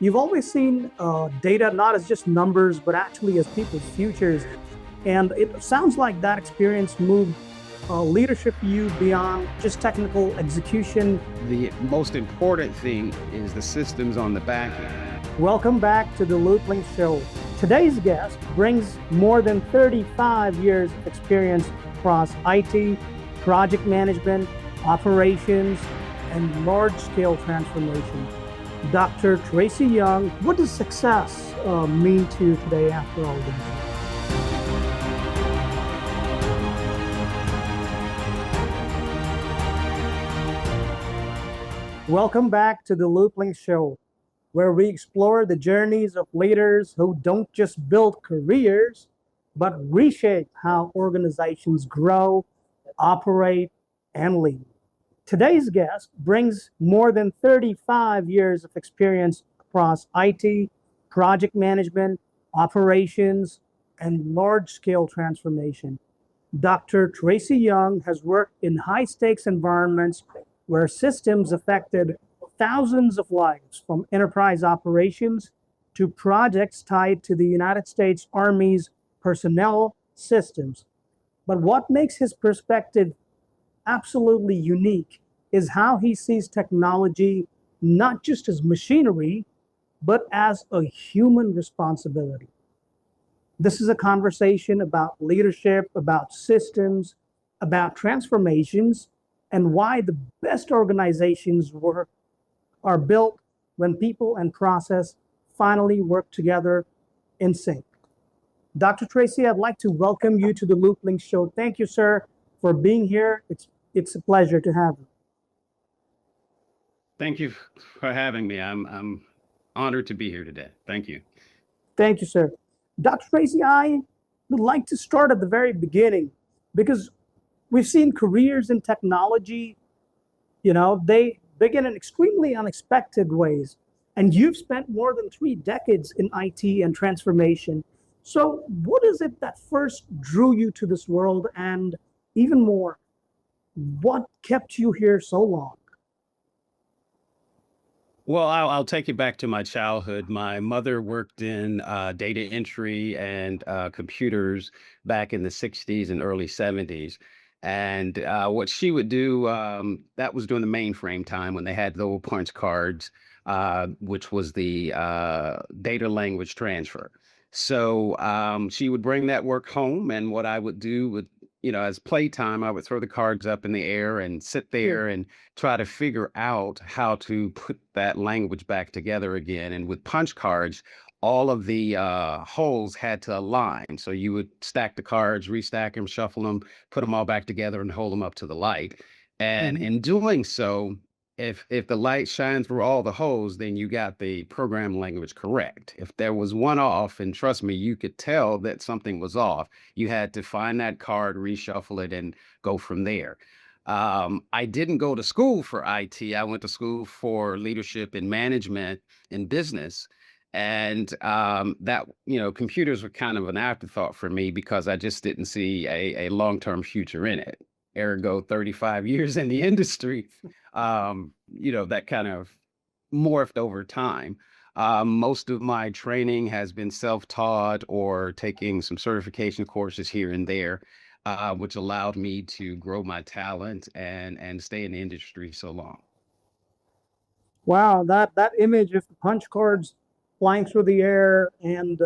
You've always seen data not as just numbers, but actually as people's futures. And it sounds like that experience moved leadership for you beyond just technical execution. The most important thing is the systems on the back end. Welcome back to the LoopLynks Show. Today's guest brings more than 35 years of experience across IT, project management, operations, and large-scale transformation. Dr. Tracy Young, what does success mean to you today after all this? Welcome back to the LoopLynks Show, where we explore the journeys of leaders who don't just build careers, but reshape how organizations grow, operate, and lead. Today's guest brings more than 35 years of experience across IT, project management, operations, and large-scale transformation. Dr. Tracy Young has worked in high-stakes environments where systems affected thousands of lives, from enterprise operations to projects tied to the United States Army's personnel systems. But what makes his perspective absolutely unique is how he sees technology not just as machinery, but as a human responsibility. This is a conversation about leadership, about systems, about transformations, and why the best organizations are built when people and process finally work together in sync. Dr. Tracy, I'd like to welcome you to the LoopLynks Show. Thank you, sir, for being here. It's a pleasure to have you. Thank you for having me. I'm honored to be here today. Thank you. Thank you, sir. Dr. Tracy, I would like to start at the very beginning because we've seen careers in technology, they begin in extremely unexpected ways. And you've spent more than 3 decades in IT and transformation. So what is it that first drew you to this world? And even more, what kept you here so long? Well, I'll take you back to my childhood. My mother worked in data entry and computers back in the 60s and early 70s. And what she would do, that was during the mainframe time when they had the old punch cards, which was the data language transfer. So she would bring that work home, and what I would do would, as playtime, I would throw the cards up in the air and sit there and try to figure out how to put that language back together again. And with punch cards, all of the holes had to align. So you would stack the cards, restack them, shuffle them, put them all back together and hold them up to the light. And in doing so, if the light shines through all the holes, then you got the program language correct. If there was one off, and trust me, you could tell that something was off, you had to find that card, reshuffle it, and go from there. I didn't go to school for IT. I went to school for leadership and management and business. And that, computers were kind of an afterthought for me because I just didn't see a long-term future in it. Ergo, 35 years in the industry, that kind of morphed over time. Most of my training has been self-taught or taking some certification courses here and there, which allowed me to grow my talent and stay in the industry so long. Wow, that image of the punch cards flying through the air and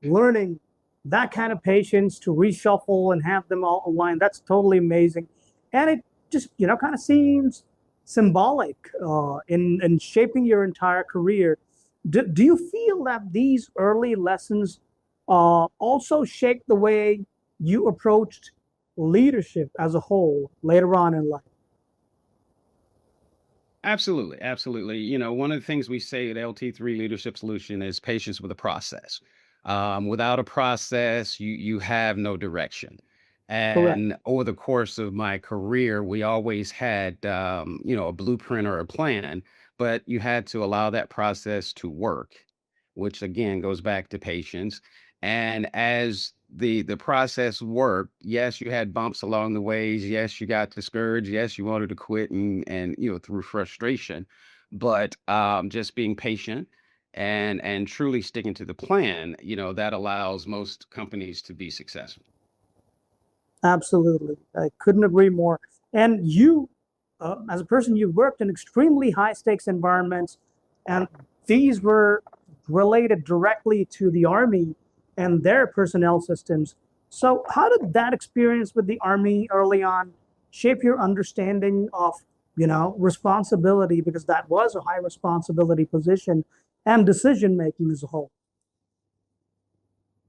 learning that kind of patience to reshuffle and have them all aligned, that's totally amazing. And it just, kind of seems symbolic in shaping your entire career. Do you feel that these early lessons also shaped the way you approached leadership as a whole later on in life? Absolutely, absolutely. One of the things we say at LT3 Leadership Solution is patience with a process. Without a process, you have no direction. Correct. And over the course of my career, we always had, a blueprint or a plan, but you had to allow that process to work, which again goes back to patience. And as the process worked, yes, you had bumps along the ways. Yes, you got discouraged. Yes, you wanted to quit and through frustration, but just being patient and truly sticking to the plan, that allows most companies to be successful. Absolutely. I couldn't agree more. And you, as a person, you've worked in extremely high stakes environments, and these were related directly to the Army and their personnel systems. So, how did that experience with the Army early on shape your understanding of, responsibility? Because that was a high responsibility position and decision making as a whole.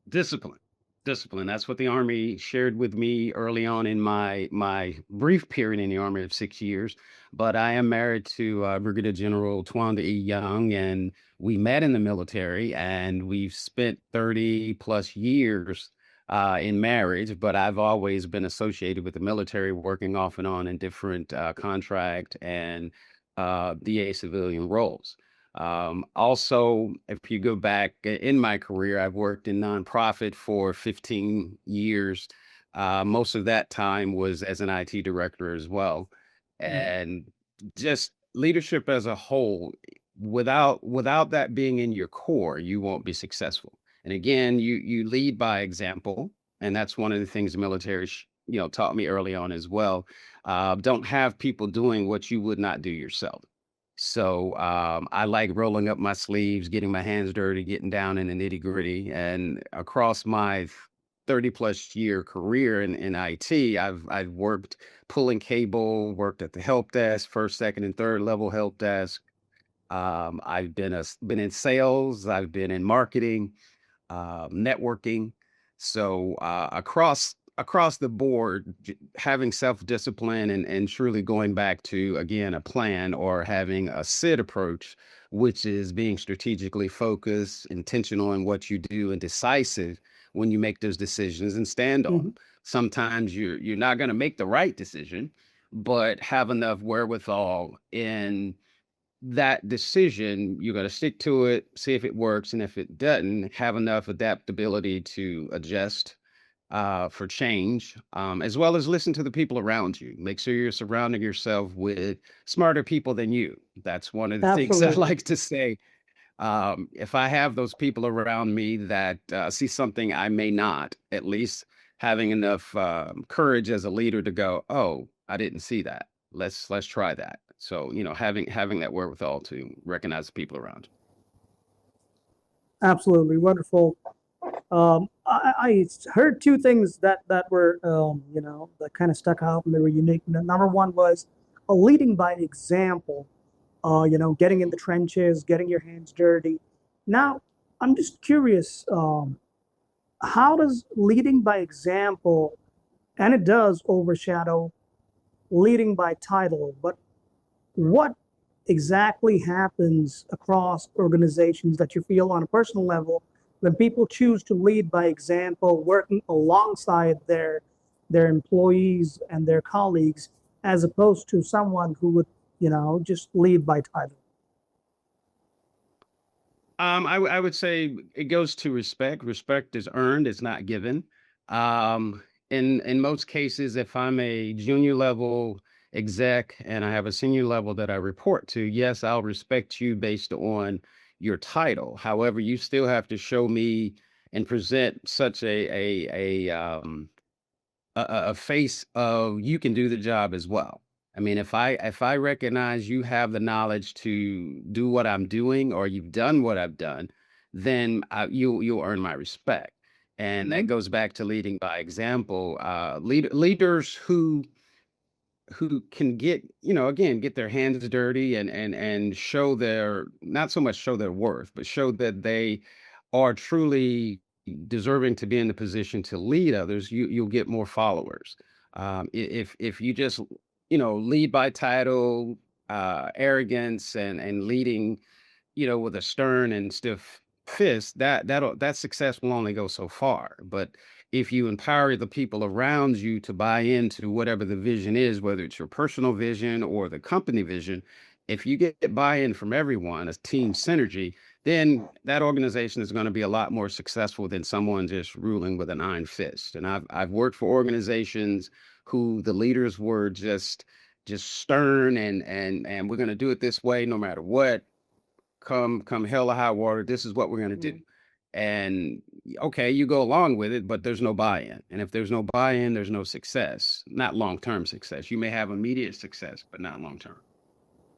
Discipline. Discipline. That's what the Army shared with me early on in my brief period in the Army of 6 years. But I am married to Brigadier General Tracy B Young, and we met in the military, and we've spent 30 plus years in marriage. But I've always been associated with the military, working off and on in different contract and DA civilian roles. Also, if you go back in my career, I've worked in nonprofit for 15 years. Most of that time was as an IT director as well. Mhm. And just leadership as a whole, without that being in your core, you won't be successful. And again, you lead by example, and that's one of the things the military taught me early on as well. Don't have people doing what you would not do yourself. So I like rolling up my sleeves, getting my hands dirty, getting down in the nitty gritty. And across my 30 plus year career in IT, I've worked pulling cable, worked at the help desk, first, second, and third level help desk. I've been in sales. I've been in marketing, networking. So across the board, having self discipline and truly going back to again a plan or having a SID approach, which is being strategically focused, intentional in what you do, and decisive when you make those decisions and stand on Mhm. them. Sometimes you're not going to make the right decision, but have enough wherewithal in that decision, you're going to stick to it, see if it works. And if it doesn't, have enough adaptability to adjust for change, as well as listen to the people around you. Make sure you're surrounding yourself with smarter people than you. That's one of the things I Absolutely. like to say. If I have those people around me that see something I may not, at least having enough courage as a leader to go, "Oh, I didn't see that. Let's try that." So having that wherewithal to recognize the people around Absolutely wonderful. I heard two things that were that kind of stuck out and they were unique. Number one was a leading by example. Getting in the trenches, getting your hands dirty. Now, I'm just curious. How does leading by example, and it does overshadow leading by title, but what exactly happens across organizations that you feel on a personal level when people choose to lead by example, working alongside their employees and their colleagues, as opposed to someone who would, just lead by title? I would say it goes to respect. Respect is earned, it's not given. In most cases, if I'm a junior level exec and I have a senior level that I report to, yes, I'll respect you based on your title. However, you still have to show me and present such a face of you can do the job as well. I mean, if I recognize you have the knowledge to do what I'm doing or you've done what I've done, then you'll earn my respect. And that Mhm. goes back to leading by example. Leaders who can get again get their hands dirty and show their not so much show their worth, but show that they are truly deserving to be in the position to lead others. You'll get more followers. If you just lead by title, arrogance and leading with a stern and stiff fist, that success will only go so far. But if you empower the people around you to buy into whatever the vision is, whether it's your personal vision or the company vision, if you get buy-in from everyone, a team synergy, then that organization is going to be a lot more successful than someone just ruling with an iron fist. And I've worked for organizations who the leaders were just stern and we're going to do it this way no matter what, come hell or high water, this is what we're going to do. And okay, you go along with it, but there's no buy-in. And if there's no buy-in, there's no success, not long-term success. You may have immediate success, but not long-term.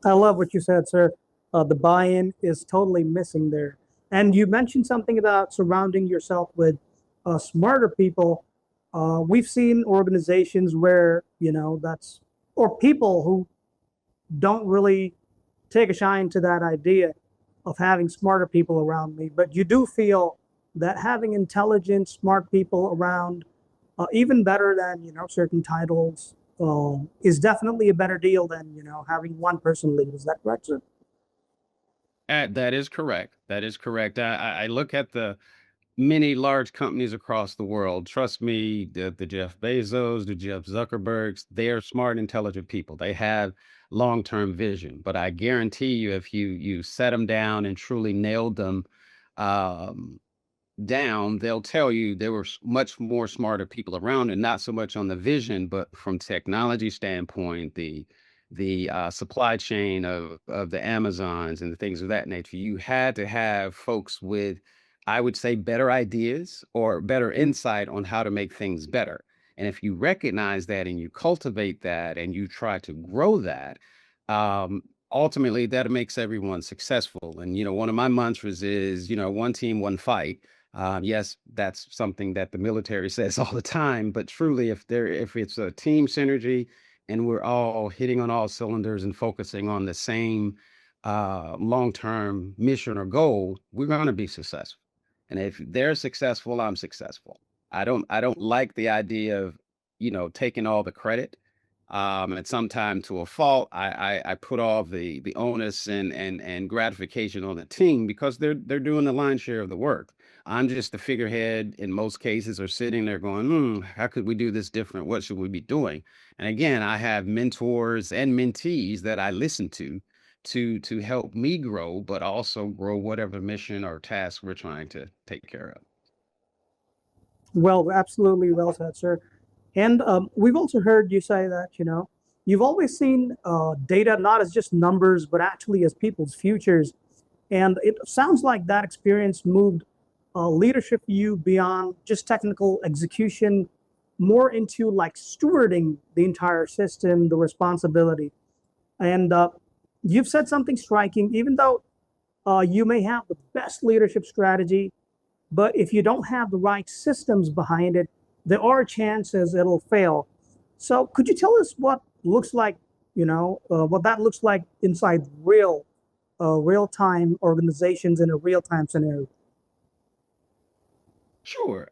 I love what you said, sir. The buy-in is totally missing there. And you mentioned something about surrounding yourself with smarter people. We've seen organizations where, or people who don't really take a shine to that idea of having smarter people around me. But you do feel that having intelligent, smart people around, even better than, certain titles, is definitely a better deal than, having one person lead. Is that correct, sir? That is correct. That is correct. I look at the many large companies across the world. Trust me, the Jeff Bezos, the Jeff Zuckerbergs, they are smart, intelligent people. They have long-term vision. But I guarantee you, if you set them down and truly nailed them, um, down, they'll tell you there were much more smarter people around, and not so much on the vision, but from technology standpoint, the supply chain of the Amazons and the things of that nature. You had to have folks with, I would say, better ideas or better insight on how to make things better. And if you recognize that and you cultivate that and you try to grow that, um, ultimately that makes everyone successful. And one of my mantras is, one team, one fight. Yes, that's something that the military says all the time, but truly, if it's a team synergy and we're all hitting on all cylinders and focusing on the same long-term mission or goal, we're going to be successful. And if they're successful, I'm successful. I don't like the idea of, taking all the credit. And sometimes to a fault, I put all the onus and gratification on the team because they're doing the lion's share of the work. I'm just the figurehead in most cases, or sitting there going, how could we do this different? What should we be doing? And again, I have mentors and mentees that I listen to help me grow, but also grow whatever mission or task we're trying to take care of. Well, absolutely well said, sir. And we've also heard you say that, you've always seen data not as just numbers, but actually as people's futures. And it sounds like that experience moved leadership you beyond just technical execution, more into like stewarding the entire system, the responsibility. And you've said something striking, even though you may have the best leadership strategy, but if you don't have the right systems behind it, there are chances it'll fail. So could you tell us what looks like, what that looks like inside real time organizations in a real time scenario? Sure.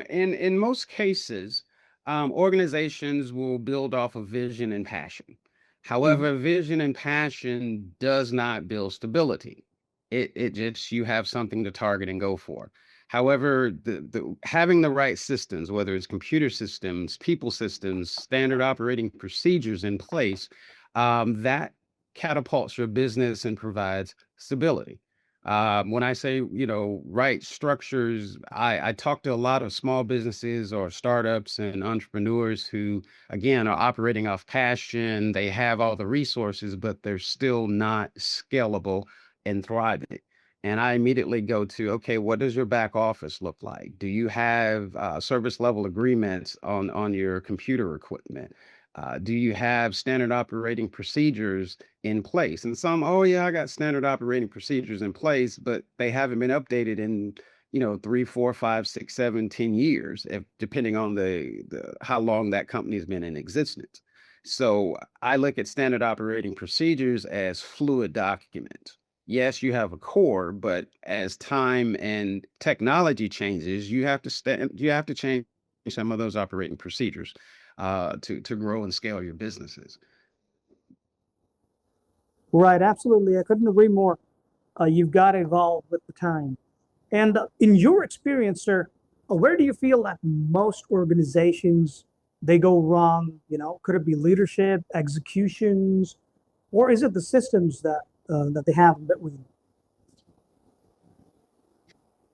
In most cases, organizations will build off of vision and passion. Mhm. However, vision and passion does not build stability. It just, you have something to target and go for. However, the having the right systems, whether it's computer systems, people systems, standard operating procedures in place, that catapults your business and provides stability. When I say, right structures, I talk to a lot of small businesses or startups and entrepreneurs who, again, are operating off passion. They have all the resources, but they're still not scalable and thriving. And I immediately go to, okay, what does your back office look like? Do you have service level agreements on your computer equipment? Do you have standard operating procedures in place? And some, oh yeah, I got standard operating procedures in place, but they haven't been updated in, 3, 4, 5, 6, 7, 10 years, if depending on the how long that company's been in existence. So I look at standard operating procedures as fluid documents. Yes, you have a core, but as time and technology changes, you have to change some of those operating procedures to grow and scale your businesses. Right, absolutely. I couldn't agree more. You've got to evolve with the time. And in your experience, sir, where do you feel that most organizations they go wrong? Could it be leadership, executions, or is it the systems that they have in between?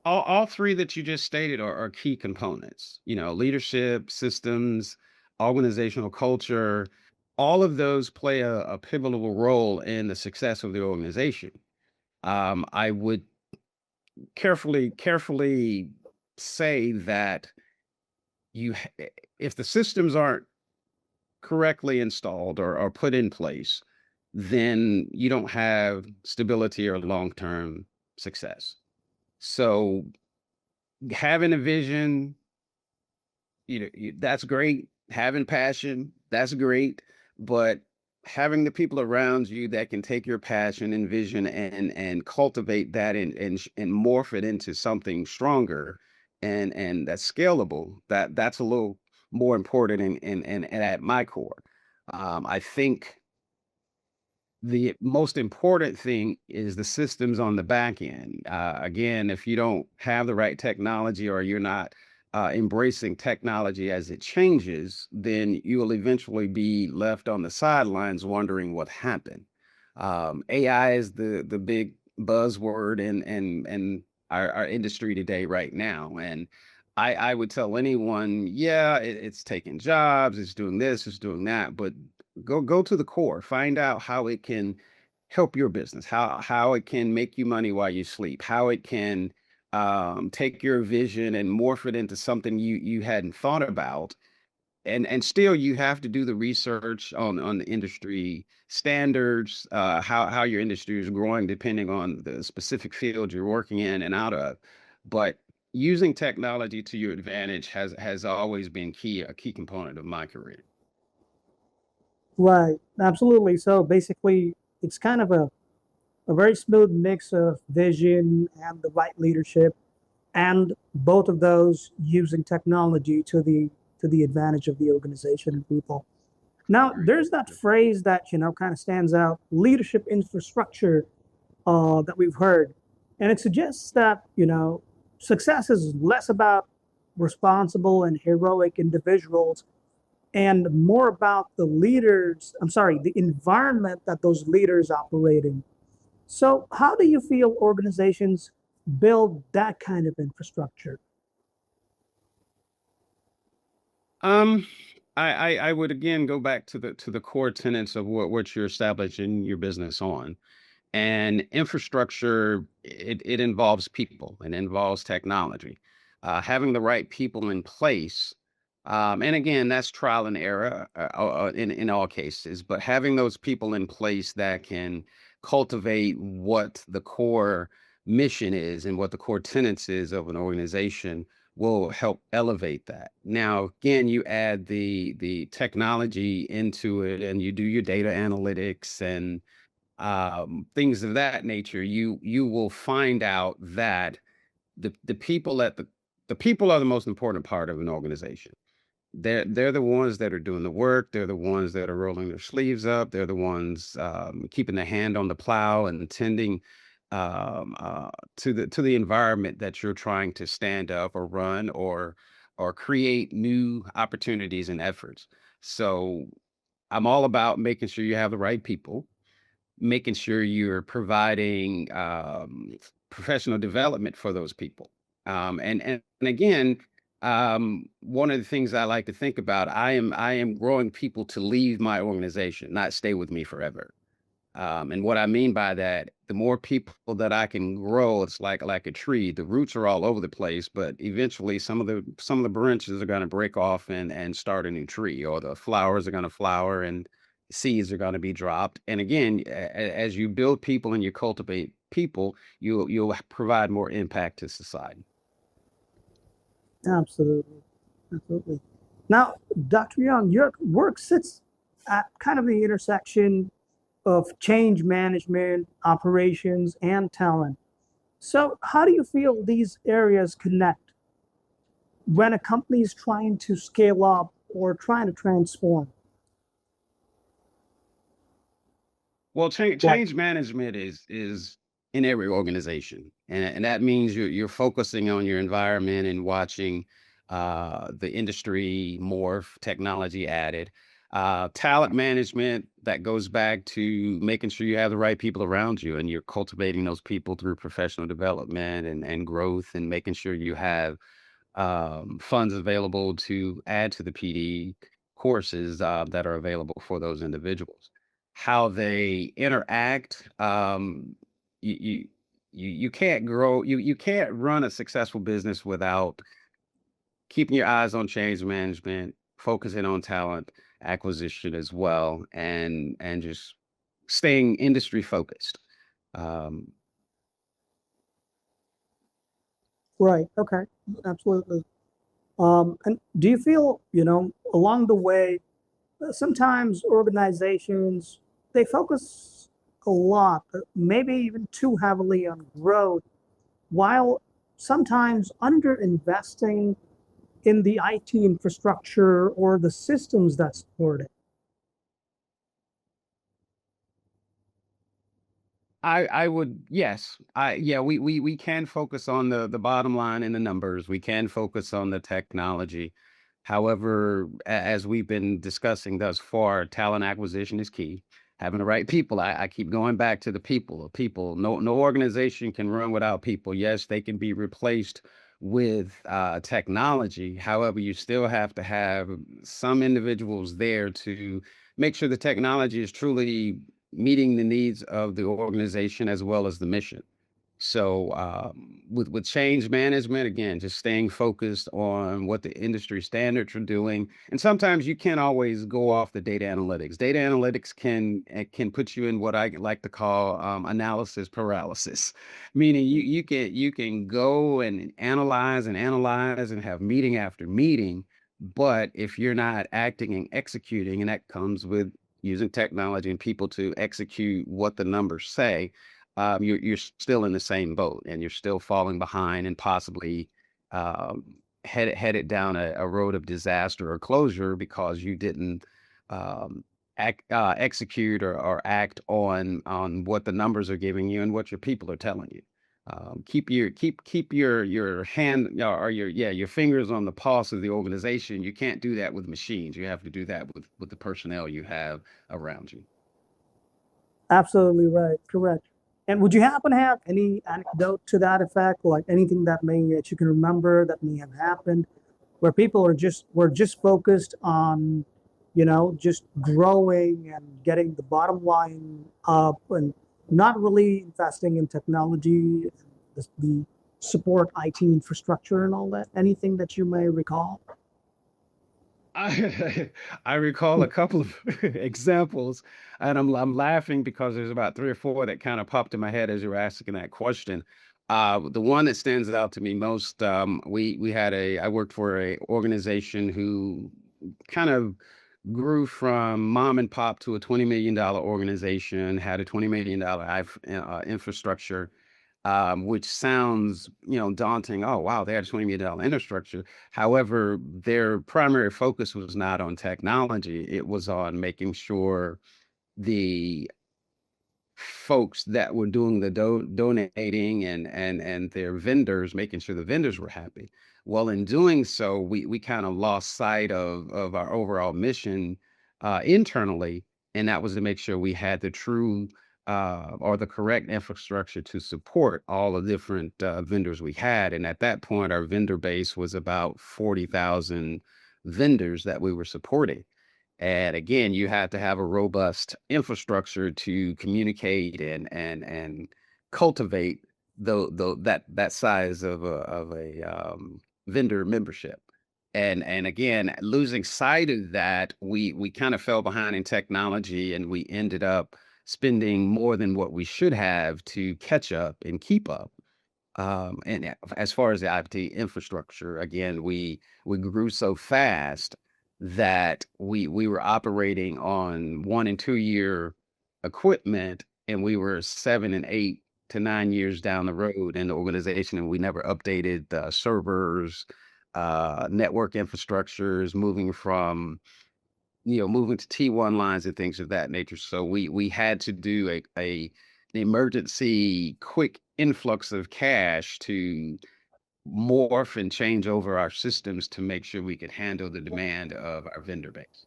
All three that you just stated are key components. Leadership, systems, organizational culture. All of those play a pivotal role in the success of the organization. I would carefully say that if the systems aren't correctly installed or put in place, then you don't have stability or long-term success. So having a vision, that's great. Having passion, that's great. But having the people around you that can take your passion and vision and cultivate that and morph it into something stronger and that's scalable, that's a little more important and at my core. I think the most important thing is the systems on the back end. Again, if you don't have the right technology or you're not embracing technology as it changes, then you will eventually be left on the sidelines wondering what happened. AI is the big buzzword in our industry today right now, and I would tell anyone, yeah, it's taking jobs, it's doing this, it's doing that, but go to the core, find out how it can help your business, how it can make you money while you sleep, how it can take your vision and morph it into something you hadn't thought about. And still you have to do the research on the industry standards, how your industry is growing depending on the specific field you're working in and out of. But using technology to your advantage has always been a key component of my career. Right, absolutely. So basically, it's kind of a very smooth mix of vision and the right leadership, and both of those using technology to the advantage of the organization and people. Now, Right. there's that phrase that kind of stands out: leadership infrastructure, that we've heard, and it suggests that success is less about responsible and heroic individuals and more about the leaders. I'm sorry, the environment that those leaders operate in. So, how do you feel organizations build that kind of infrastructure? Um, I would again go back to the core tenets of what you're establishing your business on. And infrastructure, it involves people and involves technology. Having the right people in place, and again, that's trial and error in all cases. But having those people in place that can cultivate what the core mission is and what the core tenets is of an organization will help elevate that. Now, again, you add the technology into it, and you do your data analytics and things of that nature, you will find out that the people the people are the most important part of an organization. They're the ones that are doing the work. They're the ones that are rolling their sleeves up. They're the ones keeping their hand on the plow and tending to the environment that you're trying to stand up or run or create new opportunities and efforts. So I'm all about making sure you have the right people, making sure you're providing professional development for those people. And again, one of the things I like to think about, I am growing people to leave my organization, not stay with me forever. And what I mean by that, the more people that I can grow, it's like a tree. The roots are all over the place, but eventually some of the branches are going to break off and start a new tree, or the flowers are going to flower and seeds are going to be dropped. And again, as you build people and you cultivate people, you'll provide more impact to society. Absolutely. Absolutely. Now, Dr. Young, your work sits at kind of the intersection of change management, operations, and talent. So, how do you feel these areas connect when a company is trying to scale up or trying to transform? Well, Right. change management is in every organization, and that means you're focusing on your environment and watching the industry morph, technology added. Talent management, that goes back to making sure you have the right people around you and you're cultivating those people through professional development and growth, and making sure you have funds available to add to the PD courses that are available for those individuals. How they interact, You can't grow. You can't run a successful business without keeping your eyes on change management, focusing on talent acquisition as well, and just staying industry focused. Um, Right. Okay. Absolutely. And do you feel, along the way, sometimes organizations they focus a lot, maybe even too heavily on growth, while sometimes under investing in the IT infrastructure or the systems that support it? I would, yes. Yeah, we can focus on the bottom line and the numbers. We can focus on the technology. However, as we've been discussing thus far, talent acquisition is key. Having the right people. I keep going back to the people. People. No organization can run without people. Yes, they can be replaced with technology. However, you still have to have some individuals there to make sure the technology is truly meeting the needs of the organization as well as the mission. So with change management, again, just staying focused on what the industry standards are doing, and sometimes you can't always go off the data analytics. Data analytics can put you in what I like to call analysis paralysis, meaning you can go and analyze and have meeting after meeting, but if you're not acting and executing, and that comes with using technology and people to execute what the numbers say, you're still in the same boat, and you're still falling behind and possibly um, headed down a road of disaster or closure because you didn't um, execute or act on what the numbers are giving you and what your people are telling you. Keep your hand or your fingers on the pulse of the organization. You can't do that with machines. You have to do that with the personnel you have around you. Absolutely right. Correct. And would you happen to have any anecdote to that effect, like anything that you can remember that may have happened, where people were just focused on, just growing and getting the bottom line up and not really investing in technology, the support IT infrastructure and all that? Anything that you may recall? I I recall a couple of examples, and I'm laughing because there's about 3 or 4 that kinda popped in my head as you were asking that question. The one that stands out to me most, we had a I worked for a organization who kind of grew from mom and pop to a $20 million organization, had a $20 million infrastructure, which sounds, daunting. Oh, wow, they had a $20 million infrastructure. However, their primary focus was not on technology. It was on making sure the folks that were doing the donating and their vendors, making sure the vendors were happy. Well, in doing so, we kind of lost sight of our overall mission internally, and that was to make sure we had the true or the correct infrastructure to support all the different vendors we had. And at that point, our vendor base was about 40,000 vendors that we were supporting. And again, you had to have a robust infrastructure to communicate and cultivate that size of a vendor membership. And again, losing sight of that, we kind of fell behind in technology, and we ended up spending more than what we should have to catch up and keep up. And as far as the IT infrastructure, again, we grew so fast that we were operating on 1 and 2 year equipment, and we were 7 and 8 to 9 years down the road in the organization, and we never updated the servers, network infrastructures, moving to T1 lines and things of that nature. So we had to do a an emergency quick influx of cash to morph and change over our systems to make sure we could handle the demand of our vendor base.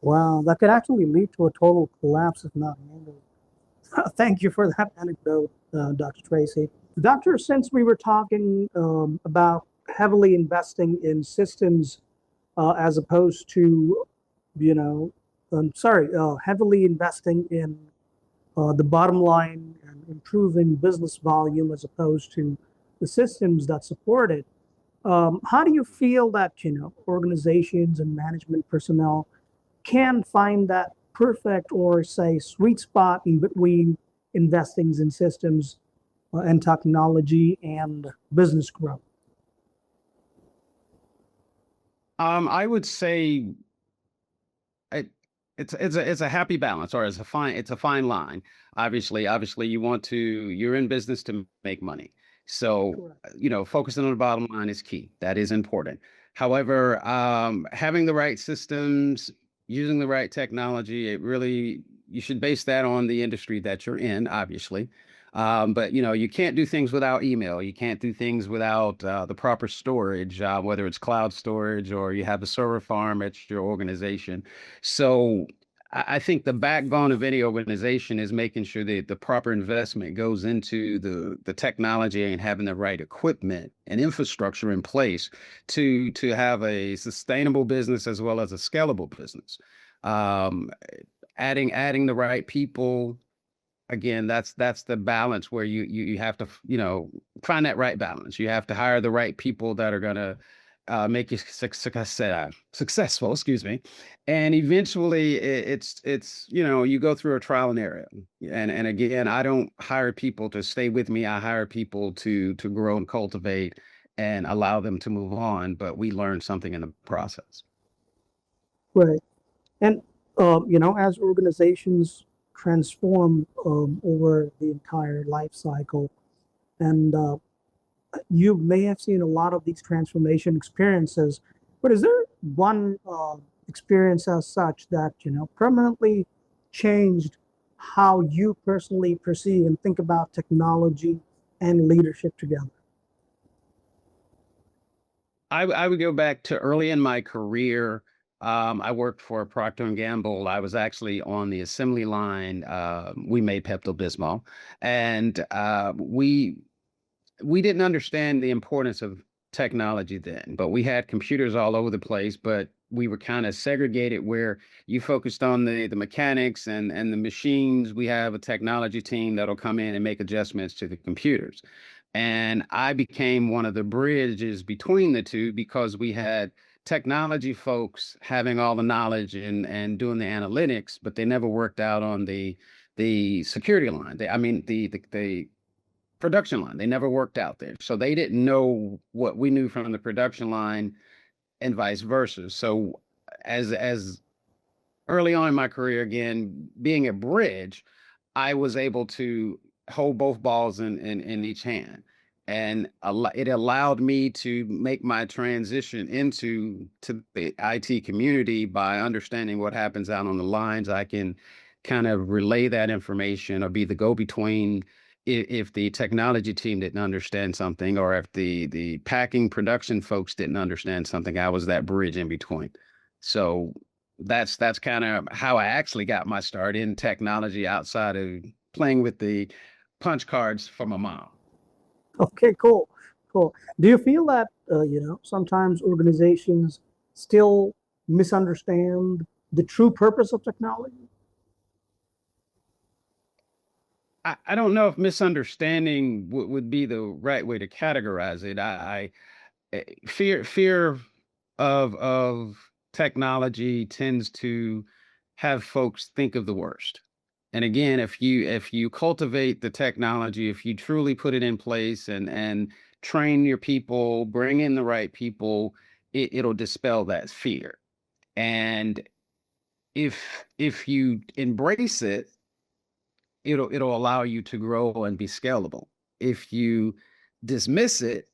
Wow, that could actually lead to a total collapse if not handled. Thank you for that anecdote, Dr. Tracy. Doctor, since we were talking about heavily investing in systems as opposed to, heavily investing in the bottom line and improving business volume as opposed to the systems that support it. How do you feel that, organizations and management personnel can find that perfect or say sweet spot in between investing in systems and technology and business growth? I would say it, it's a happy balance, or it's a fine line. Obviously, you're in business to make money. So, Correct. focusing on the bottom line is key. That is important. However, having the right systems, using the right technology, you should base that on the industry that you're in, obviously. But you can't do things without email. You can't do things without the proper storage, whether it's cloud storage or you have a server farm at your organization. So I think the backbone of any organization is making sure that the proper investment goes into the technology and having the right equipment and infrastructure in place to have a sustainable business as well as a scalable business. Um, adding the right people, again, that's the balance where you have to find that right balance. You have to hire the right people that are going to make you successful, excuse me. And eventually it's you go through a trial and error. And again, I don't hire people to stay with me. I hire people to grow and cultivate and allow them to move on, but we learn something in the process. Right. And as organizations transform over the entire life cycle, and you may have seen a lot of these transformation experiences, but is there one experience as such that permanently changed how you personally perceive and think about technology and leadership together? I would go back to early in my career. I worked for Procter and Gamble. I was actually on the assembly line. We made Pepto Bismol, and we didn't understand the importance of technology then. But we had computers all over the place. But we were kind of segregated where you focused on the mechanics and the machines. We have a technology team that'll come in and make adjustments to the computers. And I became one of the bridges between the two because we had technology folks having all the knowledge and doing the analytics, but they never worked out on the security line. I mean the production line. They never worked out there. So they didn't know what we knew from the production line and vice versa. So as early on in my career, again, being a bridge, I was able to hold both balls in each hand. And it allowed me to make my transition to the IT community by understanding what happens out on the lines. I can kind of relay that information or be the go-between if the technology team didn't understand something, or if the packing production folks didn't understand something. I was that bridge in between. So that's kind of how I actually got my start in technology outside of playing with the punch cards for my mom. Okay, cool, cool. Do you feel that sometimes organizations still misunderstand the true purpose of technology? I don't know if misunderstanding would be the right way to categorize it. Fear of technology tends to have folks think of the worst. And again, if you cultivate the technology, if you truly put it in place and train your people, bring in the right people, it'll dispel that fear. And if you embrace it, it'll allow you to grow and be scalable. If you dismiss it,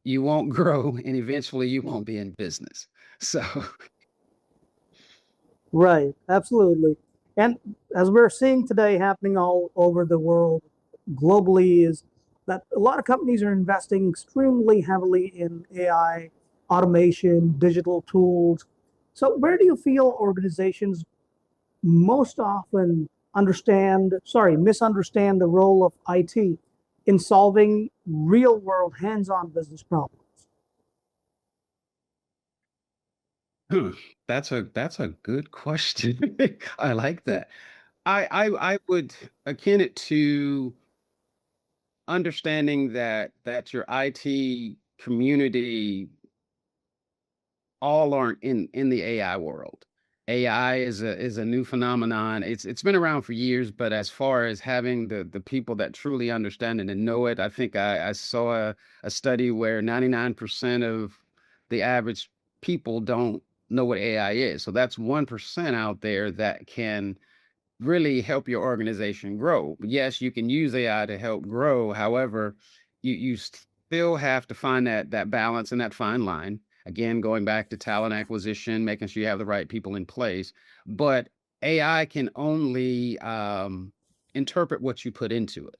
you won't grow and eventually you won't be in business. So Right, absolutely. And as we're seeing today happening all over the world globally, is that a lot of companies are investing extremely heavily in AI, automation, digital tools. So, where do you feel organizations most often misunderstand the role of IT in solving real world hands on business problems? hmm, that's a good question. I like that. I would akin it to understanding that your IT community all aren't in the AI world. AI is a new phenomenon. It's been around for years, but as far as having the people that truly understand it and know it, I think I saw a study where 99% of the average people don't know what AI is. So that's 1% out there that can really help your organization grow. Yes, you can use AI to help grow. However, you still have to find that balance and that fine line. Again, going back to talent acquisition, making sure you have the right people in place. But AI can only interpret what you put into it.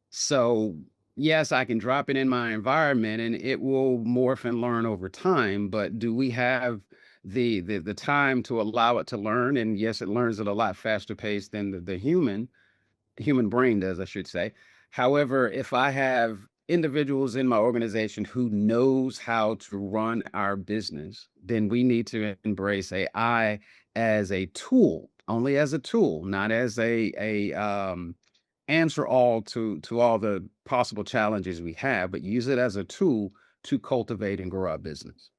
So yes, I can drop it in my environment and it will morph and learn over time. But do we have the time to allow it to learn? And yes, it learns at a lot faster pace than the human brain does, I should say. However, if I have individuals in my organization who knows how to run our business, then we need to embrace AI as a tool, only as a tool, not as a answer all to all the possible challenges we have, but use it as a tool to cultivate and grow our business.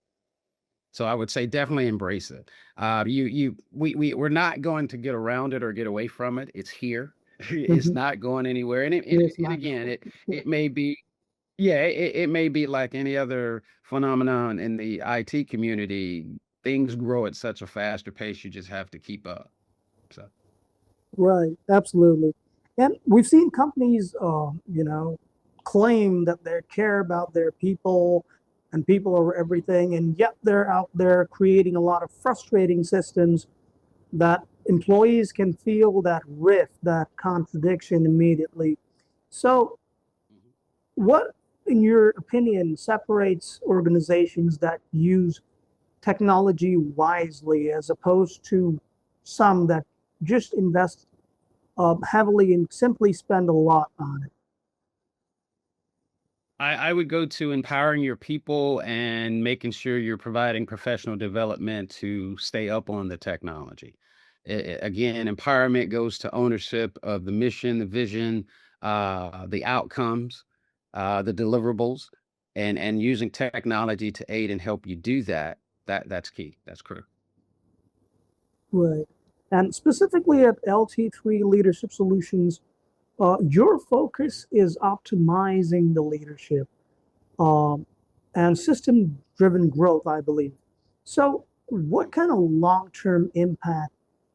So I would say definitely embrace it. We're not going to get around it or get away from it. It's here. It's Mhm. not going anywhere. And Yes, and not. again, it Yeah. it may be, yeah, it may be like any other phenomenon in the IT community. Things grow at such a faster pace, you just have to keep up. So Right, absolutely. And we've seen companies, claim that they care about their people and people over everything, and yet they're out there creating a lot of frustrating systems that employees can feel that rift, that contradiction immediately. So, mhm. what, in your opinion, separates organizations that use technology wisely as opposed to some that just invest heavily and simply spend a lot on it? I would go to empowering your people and making sure you're providing professional development to stay up on the technology. Again, empowerment goes to ownership of the mission, the vision, the outcomes, the deliverables, and using technology to aid and help you do that. That's key. That's critical. Right. And specifically at LT3 Leadership Solutions, your focus is optimizing the leadership um, and system driven growth, I believe. So, what kind of long term impact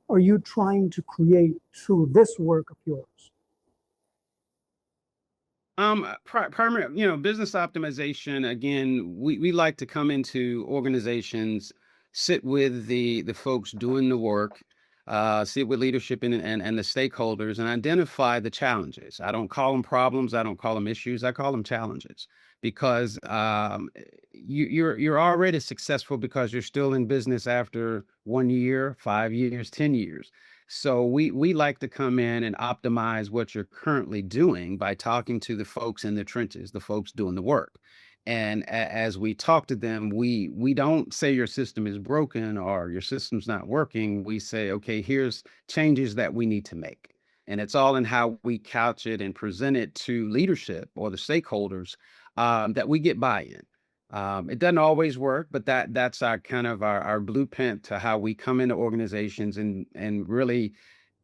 are you trying to create through this work of yours? Primary, business optimization. Again, we like to come into organizations, sit with the folks doing the work, sit with leadership and the stakeholders, and identify the challenges. I don't call them problems. I don't call them issues. I call them challenges because you're already successful because you're still in business after 1 year, 5 years, 10 years. So we like to come in and optimize what you're currently doing by talking to the folks in the trenches, the folks doing the work. And as we talk to them, we don't say your system is broken or your system's not working. We say, okay, here's changes that we need to make. And it's all in how we couch it and present it to leadership or the stakeholders, that we get buy-in. It doesn't always work, but that's our kind of our blueprint to how we come into organizations and really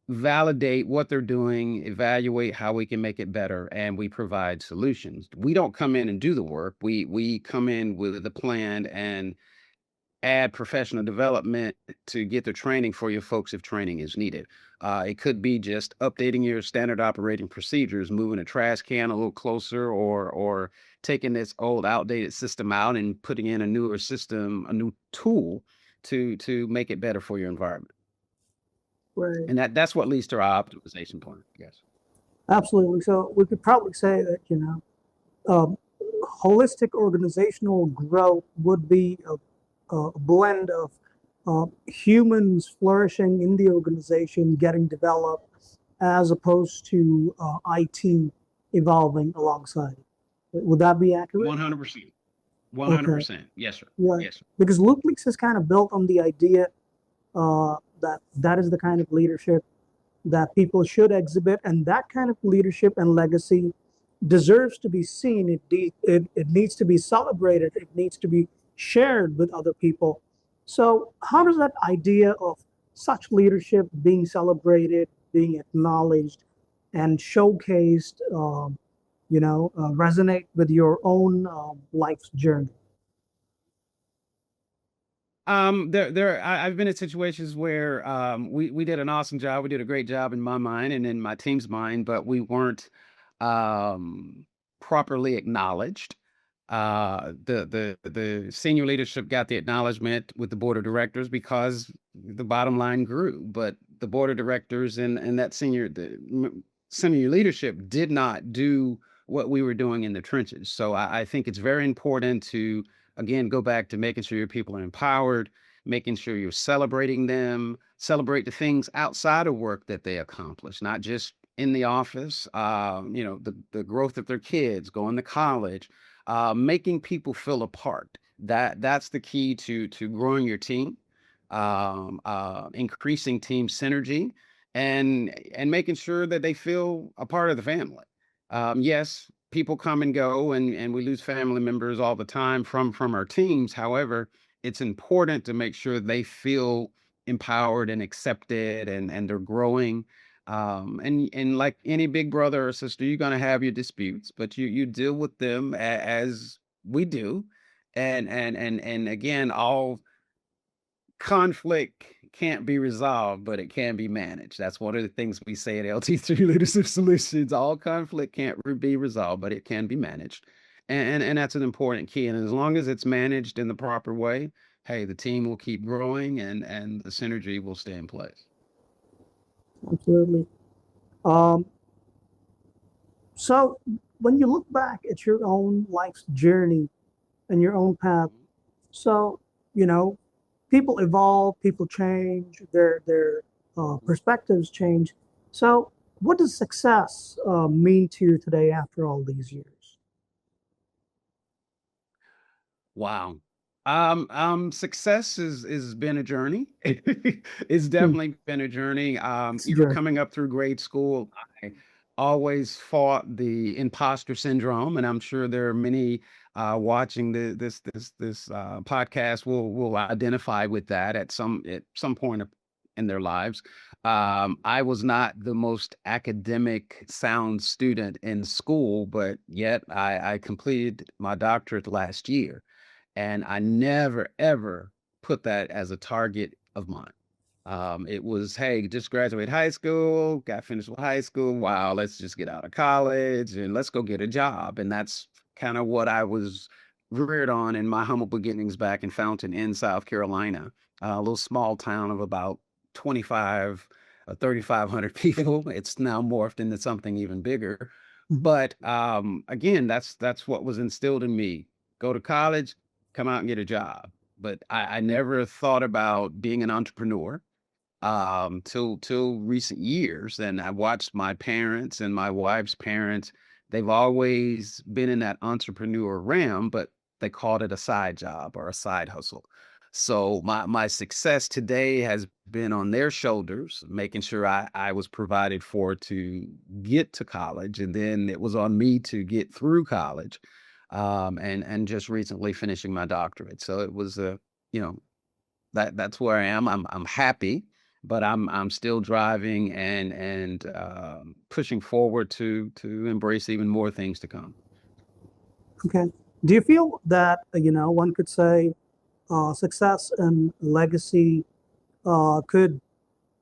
validate what they're doing, evaluate how we can make it better, and we provide solutions. We don't come in and do the work. We come in with a plan and add professional development to get the training for your folks if training is needed. It could be just updating your standard operating procedures, moving a trash can a little closer, or taking this old outdated system out and putting in a newer system, a new tool to make it better for your environment. Right. And that's what leads to our optimization plan. Yes. Absolutely. So, we could probably say that, um, holistic organizational growth would be a blend of humans flourishing in the organization, getting developed, as opposed to IT evolving alongside. Would that be accurate? 100%. Okay, 100%. Yes, sir. right. Yes, sir. Because LoopLynks is kind of built on the idea that that is the kind of leadership that people should exhibit, and that kind of leadership and legacy deserves to be seen. It needs to be celebrated. It needs to be shared with other people. So, how does that idea of such leadership being celebrated, being acknowledged, and showcased, resonate with your own life's journey? I've been in situations where we did an awesome job. We did a great job in my mind and in my team's mind, but we weren't um, properly acknowledged. The senior leadership got the acknowledgement with the board of directors because the bottom line grew, but the board of directors and that senior leadership did not do what we were doing in the trenches. So I think it's very important to again go back to making sure your people are empowered, making sure you're celebrating them, celebrate the things outside of work that they accomplish, not just in the office. The growth of their kids, going to college, making people feel a part. That's the key to growing your team, increasing team synergy, and making sure that they feel a part of the family. Yes, people come and go, and we lose family members all the time from our teams. However, it's important to make sure they feel empowered and accepted, and they're growing. And like any big brother or sister, you're gonna have your disputes, but you deal with them as we do. And again, all conflict can't be resolved, but it can be managed. That's one of the things we say at LT3 Leadership Solutions. All conflict can't be resolved, but it can be managed. And that's an important key. And as long as it's managed in the proper way, hey, the team will keep growing and the synergy will stay in place. Absolutely. Um, so, when you look back at your own life's journey and your own path, so you know, people evolve, people change, their perspectives change. So, what does success mean to you today after all these years? Wow. Success is been a journey. It's Hmm, definitely been a journey. it's a Even journey. coming up through grade school, I always fought the imposter syndrome, and I'm sure there are many watching this podcast will identify with that at some point in their lives. I was not the most academic sound student in school, but yet I completed my doctorate last year, and I never ever put that as a target of mine. It was, hey, just graduate high school, got finished with high school. Wow, let's just get out of college and let's go get a job. And that's kind of what I was reared on in my humble beginnings back in Fountain in South Carolina, a little small town of about 25 or 3,500 people. It's now morphed into something even bigger. Mhm. But again, that's what was instilled in me. Go to college, come out and get a job. But I never thought about being an entrepreneur till recent years. And I watched my parents and my wife's parents. They've always been in that entrepreneur realm, but they called it a side job or a side hustle. So my success today has been on their shoulders, making sure I was provided for to get to college, and then it was on me to get through college, and just recently finishing my doctorate. So it was a you know that's where I am. I'm happy, but I'm still driving and pushing forward to embrace even more things to come. Okay. Do you feel that, one could say success and legacy could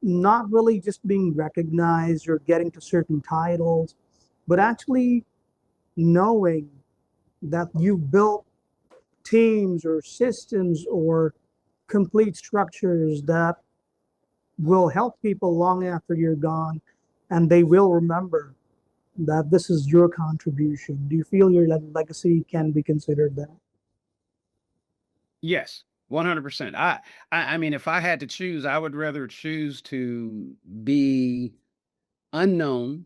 not really just being recognized or getting to certain titles, but actually knowing that you built teams or systems or complete structures that will help people long after you're gone, and they will remember that this is your contribution? Do you feel your legacy can be considered that? Yes, 100%. I mean, if I had to choose, I would rather choose to be unknown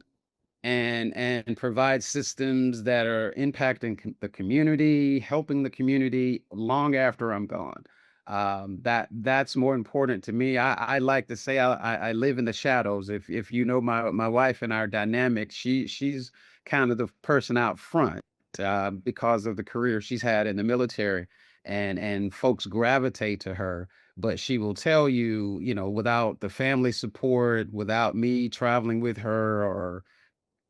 and provide systems that are impacting the community, helping the community long after I'm gone. That's more important to me. I like to say I live in the shadows. If you know my wife and our dynamic, she's kind of the person out front because of the career she's had in the military, and folks gravitate to her. But she will tell you, without the family support, without me traveling with her or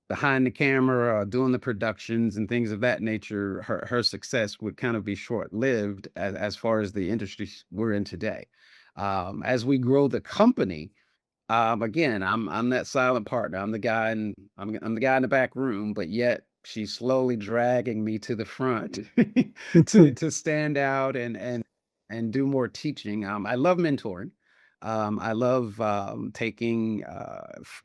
behind the camera or doing the productions and things of that nature, her success would kind of be short lived as far as the industry we're in today. As we grow the company, again, I'm that silent partner. I'm the guy in the back room, but yet she's slowly dragging me to the front to stand out and do more teaching. I love mentoring. I love taking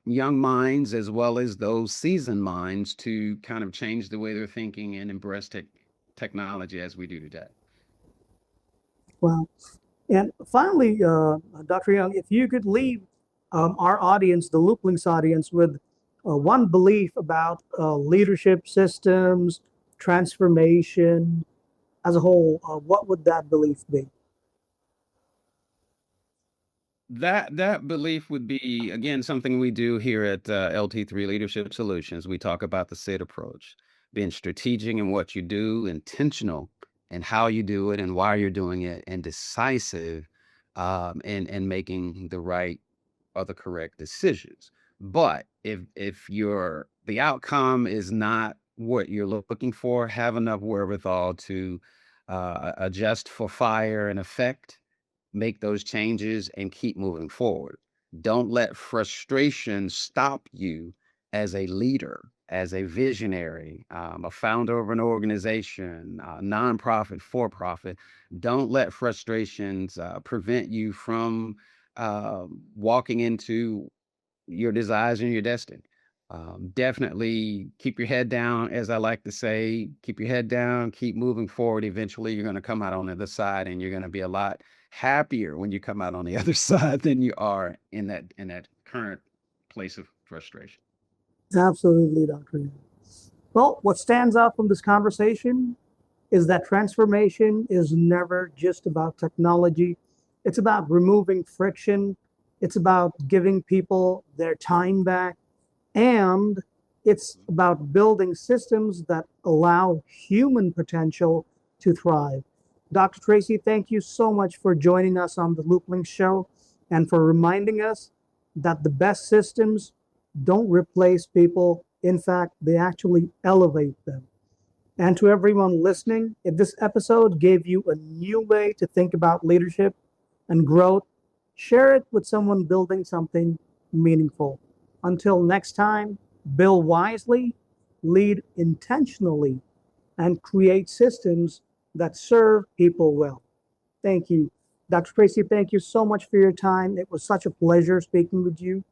young minds as well as those seasoned minds to kind of change the way they're thinking and embrace technology as we do today. Well, and finally, Dr. Young, if you could leave our audience, the LoopLynks audience, with one belief about leadership systems, transformation as a whole, what would that belief be? That belief would be, again, something we do here at LT3 Leadership Solutions. We talk about the SIT approach, being strategic in what you do, intentional in how you do it and why you're doing it, and decisive in making the right or the correct decisions. But if the outcome is not what you're looking for, have enough wherewithal to adjust for fire and effect, make those changes and keep moving forward. Don't let frustration stop you as a leader, as a visionary, a founder of an organization, nonprofit, for profit. Don't let frustrations prevent you from walking into your desires and your destiny. Definitely keep your head down, as I like to say, keep your head down, keep moving forward. Eventually, you're going to come out on the other side, and you're going to be a lot happier when you come out on the other side than you are in that current place of frustration. Absolutely, Dr. Young. Well, what stands out from this conversation is that transformation is never just about technology. It's about removing friction. It's about giving people their time back. And it's about building systems that allow human potential to thrive. Dr. Tracy, thank you so much for joining us on the LoopLynks Show and for reminding us that the best systems don't replace people. In fact, they actually elevate them. And to everyone listening, if this episode gave you a new way to think about leadership and growth, share it with someone building something meaningful. Until next time, build wisely, lead intentionally, and create systems that serve people well. Thank you. Dr. Tracy, thank you so much for your time. It was such a pleasure speaking with you,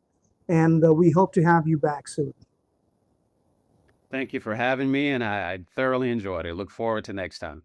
and we hope to have you back soon. Thank you for having me, and I thoroughly enjoyed it. Look forward to next time.